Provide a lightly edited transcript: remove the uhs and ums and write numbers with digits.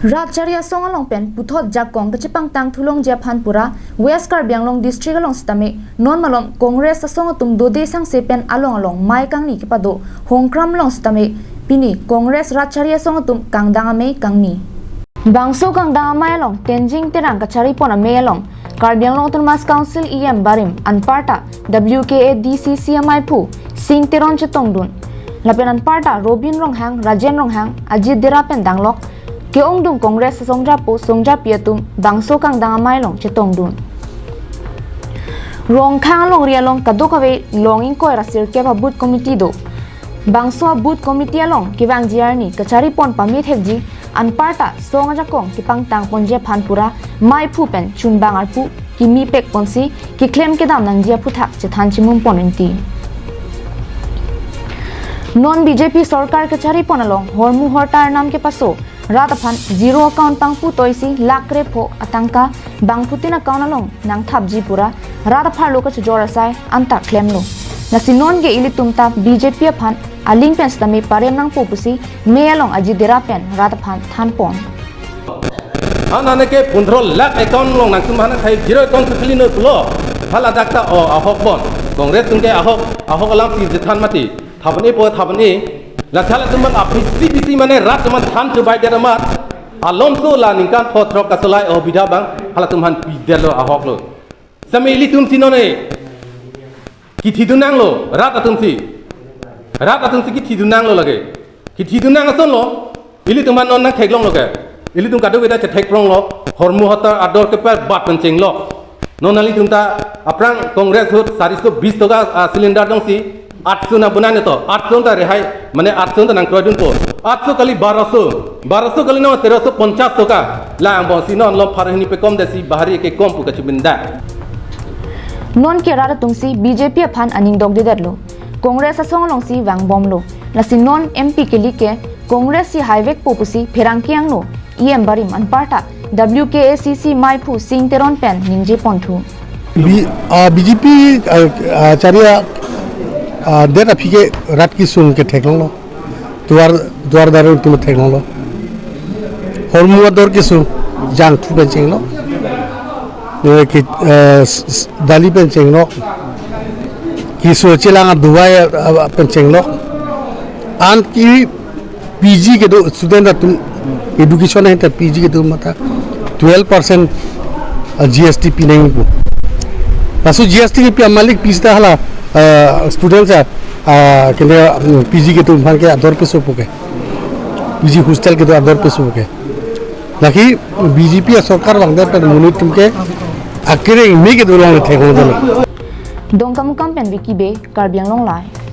Ratcharia song along pen puthot jakong kachipang tang thulong japhanpura West Karbi Anglong district along stame non malom Congress song tum do de sang se pen along mai kangni kipado hongkram long stame pini Congress Ratcharia song tum kangdanga me kangni bangso kangdanga mai long tenjing terang kachari pona me along Karbi Anglong Autonomous Council EM Barim Anparta WKA DCCMI pu sing teron chetongdun lapen Anparta Robin Ronghang Rajen Ronghang Ajit Derapen danglok ke ongdung Congress songja piatum bangso kang danga mailong chetongdun rong khang long rialong kadokawe longing ko rasir ke booth committee do bangso booth committee along kibang jiarni kachari pon pamit hekji anparta songa jakong kipang tang ponje phanpura mai phu pen chunbang arpu kimi pek ponsi ki claim ke dam nang jia phuthak chethan chimum ponenti non BJP सरकार कचहरी पनलों होरमु होरटार नाम के पासो रातफान zero account तंगपु तोइसी लाकरे फो अतंका बांगपुतिन account अलों नंग थापजी पुरा रातफार लोकच जोरसाय अंता claim लो नसी non के इली तुमता BJP फान अलिंग पेंस तमे पारेम नंग पोपुसी मे अलों अजी देरा पेन रातफान थान पोन आने के 15 लाख अकाउंट लों नंग तुम हाना खाई जीरो अकाउंट खली न पुलो फला दाक्ता ओ अहोक बोन कांग्रेस तुमके अहोक अलाम ती जथान मती थापनी पो थापनी लथाला तुमन अपिसी माने रात तुमन थान चुबाय देरमात आलोमसो ला निकान फोथ्रो कसलाय ओ बिदा बां हाला तुमहान पिदेलो अहोकलो समेली तुम सिनोने कि थिदुनांगलो रात तुमसी कि थिदुनांगलो लगे कि थिदुनांग सोलो इली तुमहान नन थेगलों लगे इली तुम कादो वेदा थेगप्रों लो हरमु हता आदर के पर बात पंचेंगलो नोनाली तुमता अप्रांग कांग्रेस होत 420 टका सिलिंडर दंसी 800 ना बनाने तो 800 ता रेहाई माने 800 ता नंग क्रॉडुन को 800 कली 1200 कली ना 1350 टका ला बसी नन लो फारहनी पे कम देसी बाहरी के कम पुका चिबिंदा नॉन के रारा तुंगसी BJP फान अनिंग डॉग देदलो कांग्रेस असोंग लोंसी वांग बॉम्लो लसी नॉन MP के लिए कांग्रेस सी हाईवे पोपुसी फेरांकियांग नो EM बारिम अनपार्टा WKACC माइफु सिंग तेरोन पेन निंजे पोंथु BJP चारिया देर अफिके रात की सुन के ठेकलों लो द्वार दारों तुम ठेकलों लो हरमुआ दौर के सुन जांग थू पेंचेंग लो कि दाली पेंचेंग लो कि सोचेलांगा दुबाई पेंचेंग लो आन की PG के दो स्टूडेंट तुम एडुकेशन है तो PG के दो मता 12% GST पी नहीं को पासो GST के पे मालिक पीसता हला स्टूडेंट्स के PG के तुम के आदर पे सो पोके PG हॉस्टल के तो आदर पे सो पोके लकी BJP सरकार वांगदे पे मुनि तुमके आखिर में के दो लोग थे हो दलो दोंका मुकाम पेन विकी बे कार्बी आंगलों लाई